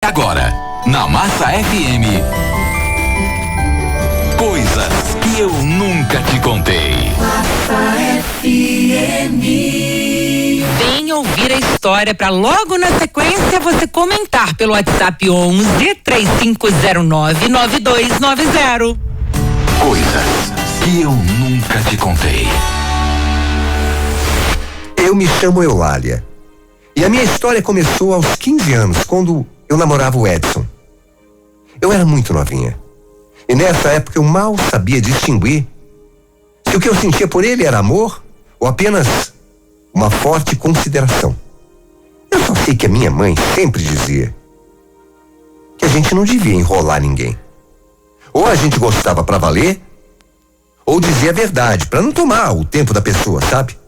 Agora, na Massa FM, coisas que eu nunca te contei. Massa FM. Vem ouvir a história para logo na sequência você comentar pelo WhatsApp 11-3509-9290. Coisas que eu nunca te contei. Eu me chamo Eulália. E a minha história começou aos 15 anos, quando eu namorava o Edson. Eu era muito novinha. E nessa época eu mal sabia distinguir se o que eu sentia por ele era amor ou apenas uma forte consideração. Eu só sei que a minha mãe sempre dizia que a gente não devia enrolar ninguém. Ou a gente gostava pra valer, ou dizia a verdade, pra não tomar o tempo da pessoa, sabe?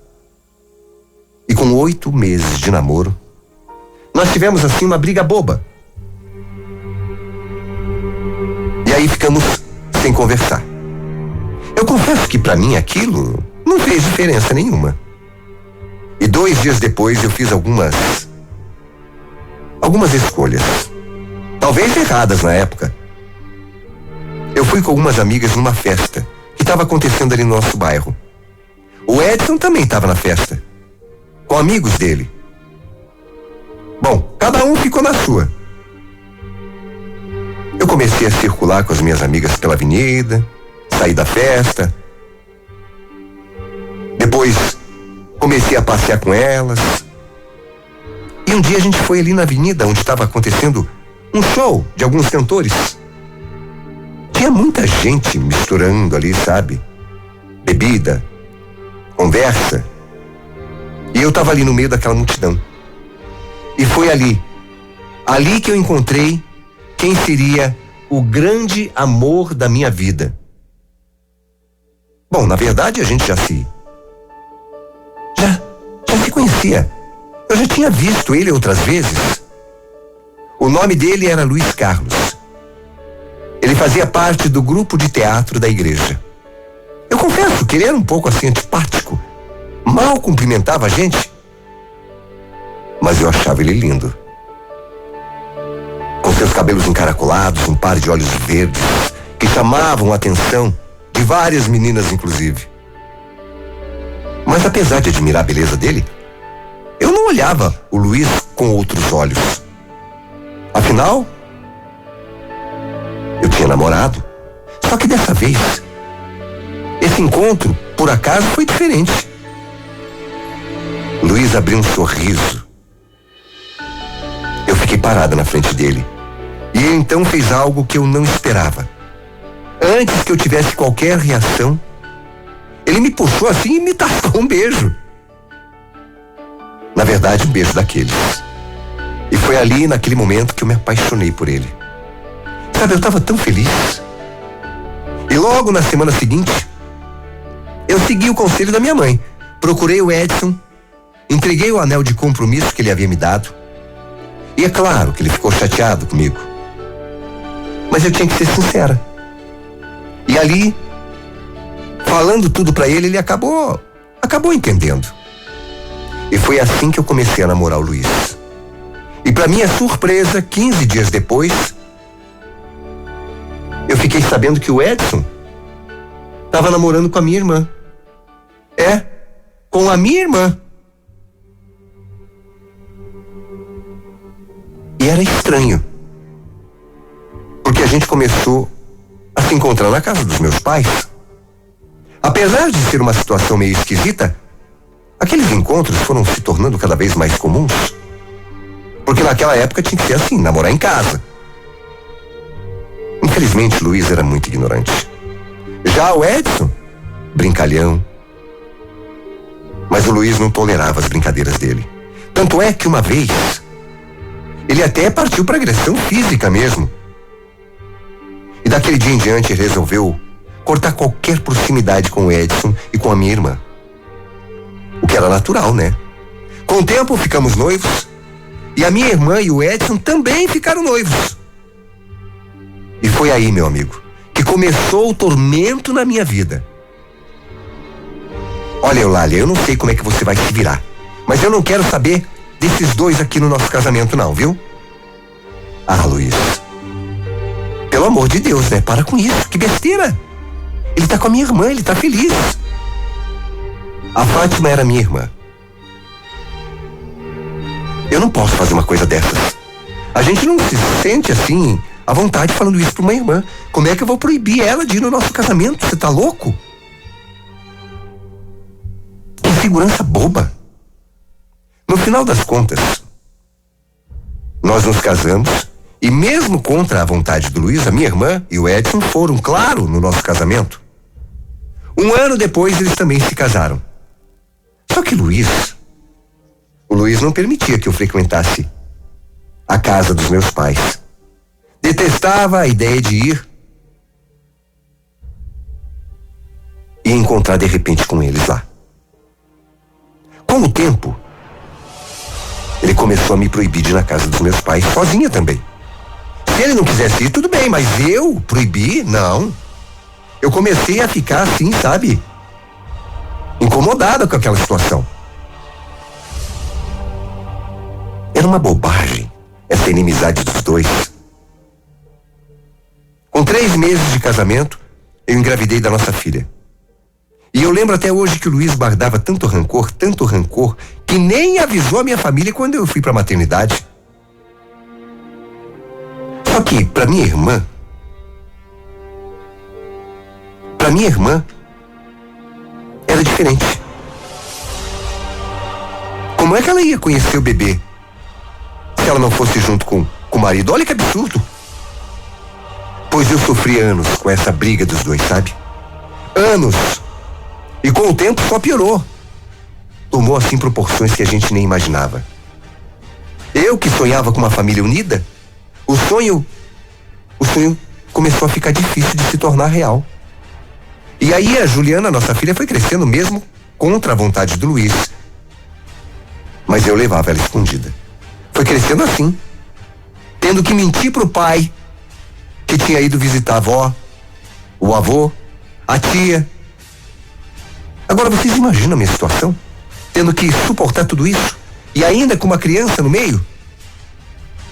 E com 8 meses de namoro, nós tivemos assim uma briga boba. E aí ficamos sem conversar. Eu confesso que pra mim aquilo não fez diferença nenhuma. E 2 dias depois eu fiz algumas escolhas. Talvez erradas na época. Eu fui com algumas amigas numa festa que estava acontecendo ali no nosso bairro. O Edson também estava na festa, com amigos dele. Bom, cada um ficou na sua. Eu comecei a circular com as minhas amigas pela avenida, saí da festa. Depois comecei a passear com elas. E um dia a gente foi ali na avenida onde estava acontecendo um show de alguns cantores. Tinha muita gente misturando ali, sabe? Bebida, conversa. E eu estava ali no meio daquela multidão. E foi ali que eu encontrei quem seria o grande amor da minha vida. Bom, na verdade a gente já se conhecia. Eu já tinha visto ele outras vezes. O nome dele era Luiz Carlos. Ele fazia parte do grupo de teatro da igreja. Eu confesso que ele era um pouco assim antipático. Mal cumprimentava a gente. Mas eu achava ele lindo. Com seus cabelos encaracolados, um par de olhos verdes que chamavam a atenção de várias meninas, inclusive. Mas apesar de admirar a beleza dele, eu não olhava o Luiz com outros olhos. Afinal, eu tinha namorado. Só que dessa vez, esse encontro, por acaso, foi diferente. Luiz abriu um sorriso. Eu fiquei parada na frente dele. E ele então fez algo que eu não esperava. Antes que eu tivesse qualquer reação, ele me puxou assim e me tacou um beijo. Na verdade, um beijo daqueles. E foi ali, naquele momento, que eu me apaixonei por ele. Sabe, eu estava tão feliz. E logo na semana seguinte, eu segui o conselho da minha mãe. Procurei o Edson, entreguei o anel de compromisso que ele havia me dado. E é claro que ele ficou chateado comigo. Mas eu tinha que ser sincera. E ali, falando tudo pra ele, ele acabou entendendo. E foi assim que eu comecei a namorar o Luiz. E pra minha surpresa, 15 dias depois, eu fiquei sabendo que o Edson estava namorando com a minha irmã. É, com a minha irmã. E era estranho. Porque a gente começou a se encontrar na casa dos meus pais. Apesar de ser uma situação meio esquisita, aqueles encontros foram se tornando cada vez mais comuns. Porque naquela época tinha que ser assim, namorar em casa. Infelizmente, Luiz era muito ignorante. Já o Edson, brincalhão. Mas o Luiz não tolerava as brincadeiras dele. Tanto é que uma vez, ele até partiu para agressão física mesmo. E daquele dia em diante ele resolveu cortar qualquer proximidade com o Edson e com a minha irmã. O que era natural, né? Com o tempo ficamos noivos e a minha irmã e o Edson também ficaram noivos. E foi aí, meu amigo, que começou o tormento na minha vida. Olha, Eulália, eu não sei como é que você vai se virar, mas eu não quero saber desses dois aqui no nosso casamento não, viu? Ah, Luiz. Pelo amor de Deus, né? Para com isso, que besteira. Ele tá com a minha irmã, ele tá feliz. A Fátima era minha irmã. Eu não posso fazer uma coisa dessas. A gente não se sente assim, à vontade, falando isso pra uma irmã. Como é que eu vou proibir ela de ir no nosso casamento? Você tá louco? Que insegurança boba. No final das contas, nós nos casamos e mesmo contra a vontade do Luiz, a minha irmã e o Edson foram, claro, no nosso casamento. 1 ano depois eles também se casaram. Só que o Luiz não permitia que eu frequentasse a casa dos meus pais. Detestava a ideia de ir e encontrar de repente com eles lá. Com o tempo, ele começou a me proibir de ir na casa dos meus pais, sozinha também. Se ele não quisesse ir, tudo bem, mas eu proibir? Não. Eu comecei a ficar assim, sabe? Incomodada com aquela situação. Era uma bobagem essa inimizade dos dois. Com 3 meses de casamento, eu engravidei da nossa filha. E eu lembro até hoje que o Luiz guardava tanto rancor, que nem avisou a minha família quando eu fui pra maternidade. Só que, pra minha irmã, era diferente. Como é que ela ia conhecer o bebê se ela não fosse junto com o marido? Olha que absurdo. Pois eu sofri anos com essa briga dos dois, sabe? Anos. E com o tempo só piorou. Tomou assim proporções que a gente nem imaginava. Eu que sonhava com uma família unida, o sonho começou a ficar difícil de se tornar real. E aí a Juliana, nossa filha, foi crescendo mesmo contra a vontade do Luiz. Mas eu levava ela escondida. Foi crescendo assim, tendo que mentir pro pai que tinha ido visitar a avó, o avô, a tia. Agora vocês imaginam a minha situação? Tendo que suportar tudo isso e ainda com uma criança no meio?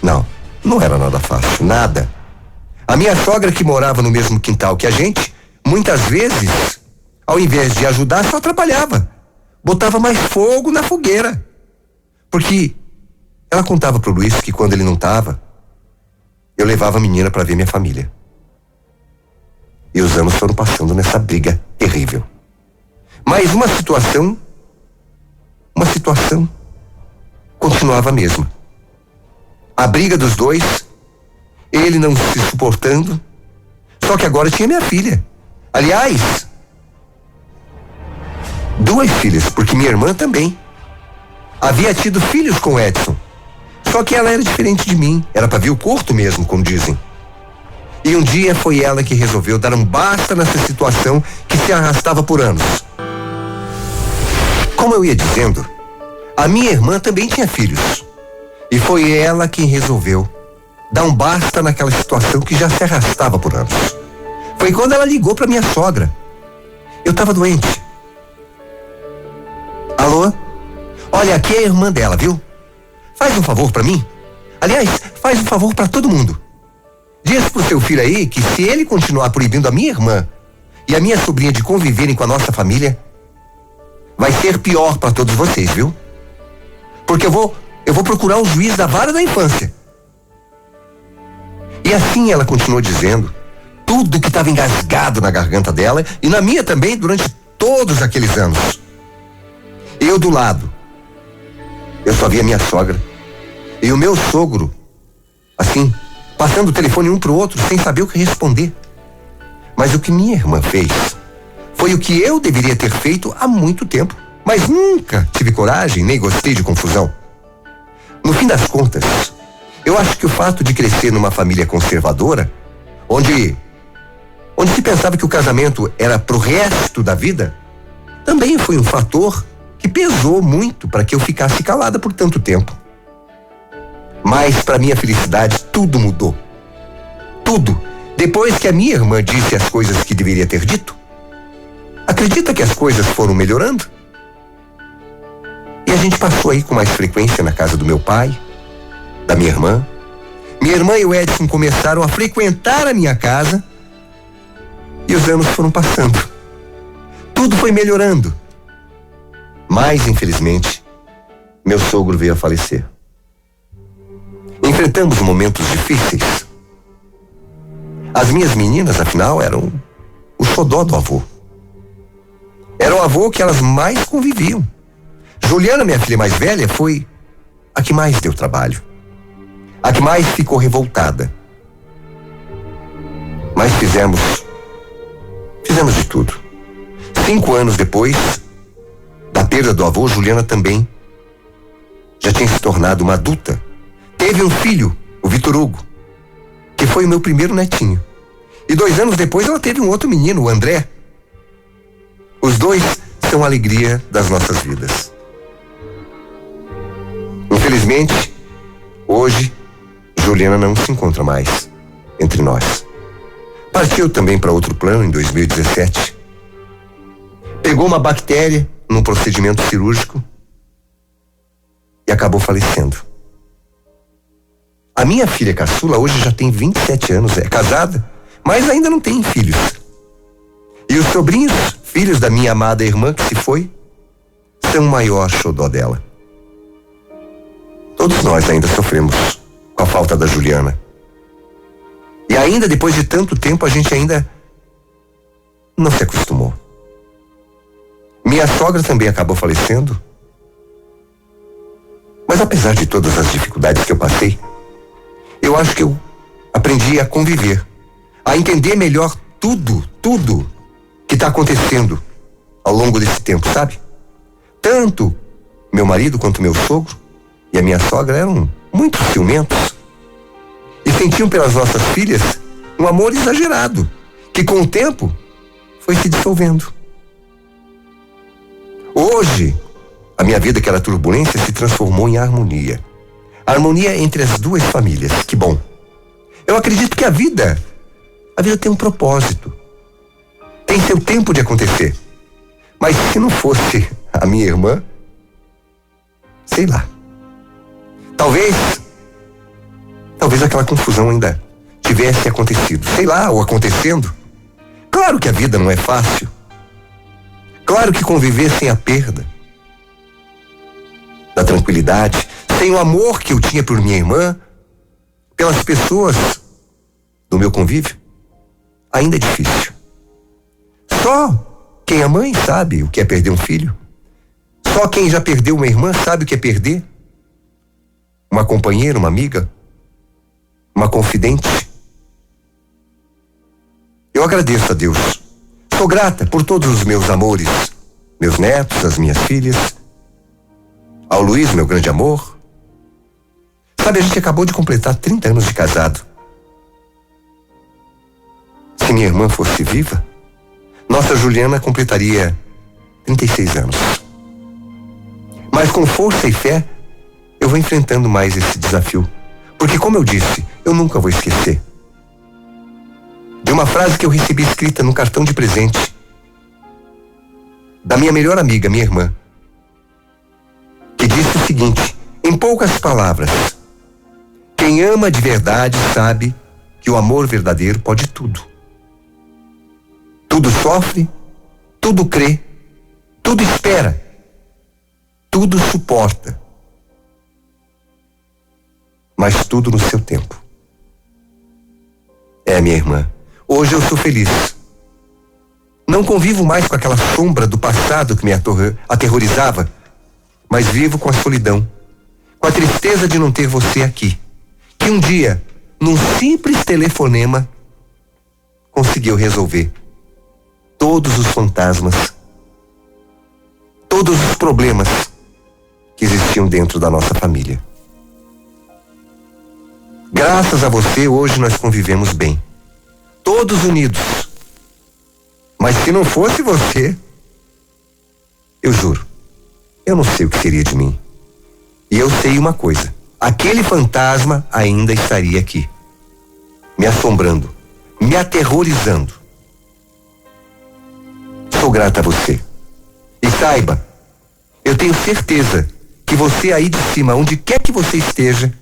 Não era nada fácil, nada. A minha sogra, que morava no mesmo quintal que a gente, muitas vezes, ao invés de ajudar, só atrapalhava. Botava mais fogo na fogueira. Porque ela contava pro Luiz que quando ele não tava, eu levava a menina para ver minha família. E os anos foram passando nessa briga terrível. Mas uma situação continuava a mesma. A briga dos dois, ele não se suportando, só que agora tinha minha filha. Aliás, 2 filhas, porque minha irmã também havia tido filhos com o Edson. Só que ela era diferente de mim, era pavio curto mesmo, como dizem. E um dia foi ela que resolveu dar um basta nessa situação que se arrastava por anos. Como eu ia dizendo, a minha irmã também tinha filhos. E foi ela quem resolveu dar um basta naquela situação que já se arrastava por anos. Foi quando ela ligou pra minha sogra. Eu tava doente. Alô? Olha, aqui é a irmã dela, viu? Faz um favor pra mim. Aliás, faz um favor pra todo mundo. Diz pro seu filho aí que se ele continuar proibindo a minha irmã e a minha sobrinha de conviverem com a nossa família, vai ser pior pra todos vocês, viu? Porque eu vou procurar um juiz da vara da infância. E assim ela continuou dizendo tudo que estava engasgado na garganta dela e na minha também durante todos aqueles anos. Eu do lado, eu só via minha sogra e o meu sogro, assim, passando o telefone um pro outro sem saber o que responder. Mas o que minha irmã fez foi o que eu deveria ter feito há muito tempo, mas nunca tive coragem nem gostei de confusão. No fim das contas, eu acho que o fato de crescer numa família conservadora, onde se pensava que o casamento era pro resto da vida, também foi um fator que pesou muito para que eu ficasse calada por tanto tempo. Mas para minha felicidade tudo mudou. Tudo. Depois que a minha irmã disse as coisas que deveria ter dito. Acredita que as coisas foram melhorando? E a gente passou aí com mais frequência na casa do meu pai, da minha irmã. Minha irmã e o Edson começaram a frequentar a minha casa e os anos foram passando. Tudo foi melhorando. Mas, infelizmente, meu sogro veio a falecer. Enfrentamos momentos difíceis. As minhas meninas, afinal, eram o xodó do avô. Era o avô que elas mais conviviam. Juliana, minha filha mais velha, foi a que mais deu trabalho. A que mais ficou revoltada. Mas fizemos de tudo. 5 anos depois da perda do avô, Juliana também já tinha se tornado uma adulta. Teve um filho, o Vitor Hugo, que foi o meu primeiro netinho. E 2 anos depois ela teve um outro menino, o André. Os dois são a alegria das nossas vidas. Infelizmente, hoje, Juliana não se encontra mais entre nós. Partiu também para outro plano em 2017. Pegou uma bactéria num procedimento cirúrgico e acabou falecendo. A minha filha caçula hoje já tem 27 anos, é casada, mas ainda não tem filhos. E os sobrinhos, filhos da minha amada irmã que se foi, são o maior xodó dela. Todos nós ainda sofremos com a falta da Juliana. E ainda depois de tanto tempo a gente ainda não se acostumou. Minha sogra também acabou falecendo. Mas apesar de todas as dificuldades que eu passei, eu acho que eu aprendi a conviver, a entender melhor tudo que está acontecendo ao longo desse tempo, sabe? Tanto meu marido quanto meu sogro e a minha sogra eram muito ciumentos e sentiam pelas nossas filhas um amor exagerado, que com o tempo foi se dissolvendo. Hoje, a minha vida, que era turbulência, se transformou em harmonia. Harmonia entre as duas famílias, que bom. Eu acredito que a vida tem um propósito. Tem seu tempo de acontecer. Mas se não fosse a minha irmã, sei lá. Talvez aquela confusão ainda tivesse acontecido. Sei lá, ou acontecendo. Claro que a vida não é fácil. Claro que conviver sem a perda da tranquilidade, sem o amor que eu tinha por minha irmã, pelas pessoas do meu convívio, ainda é difícil. Só quem é mãe sabe o que é perder um filho. Só quem já perdeu uma irmã sabe o que é perder uma companheira, uma amiga, uma confidente. Eu agradeço a Deus. Sou grata por todos os meus amores, meus netos, as minhas filhas, ao Luiz, meu grande amor. Sabe, a gente acabou de completar 30 anos de casado. Se minha irmã fosse viva, nossa Juliana completaria 36 anos. Mas com força e fé, eu vou enfrentando mais esse desafio. Porque, como eu disse, eu nunca vou esquecer de uma frase que eu recebi escrita num cartão de presente da minha melhor amiga, minha irmã, que disse o seguinte, em poucas palavras: quem ama de verdade sabe que o amor verdadeiro pode tudo. Tudo sofre, tudo crê, tudo espera, tudo suporta, mas tudo no seu tempo. Minha irmã, hoje eu sou feliz. Não convivo mais com aquela sombra do passado que me aterrorizava, mas vivo com a solidão, com a tristeza de não ter você aqui, que um dia, num simples telefonema, conseguiu resolver todos os fantasmas, todos os problemas que existiam dentro da nossa família. Graças a você, hoje nós convivemos bem, todos unidos. Mas se não fosse você, eu juro, eu não sei o que seria de mim. E eu sei uma coisa, aquele fantasma ainda estaria aqui, me assombrando, me aterrorizando. Sou grata a você. E saiba, eu tenho certeza que você aí de cima, onde quer que você esteja,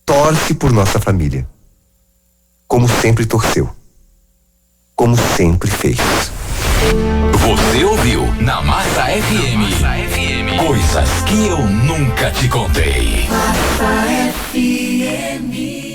torce por nossa família. Como sempre torceu. Como sempre fez. Você ouviu na Massa FM. Coisas que eu nunca te contei. Massa FM.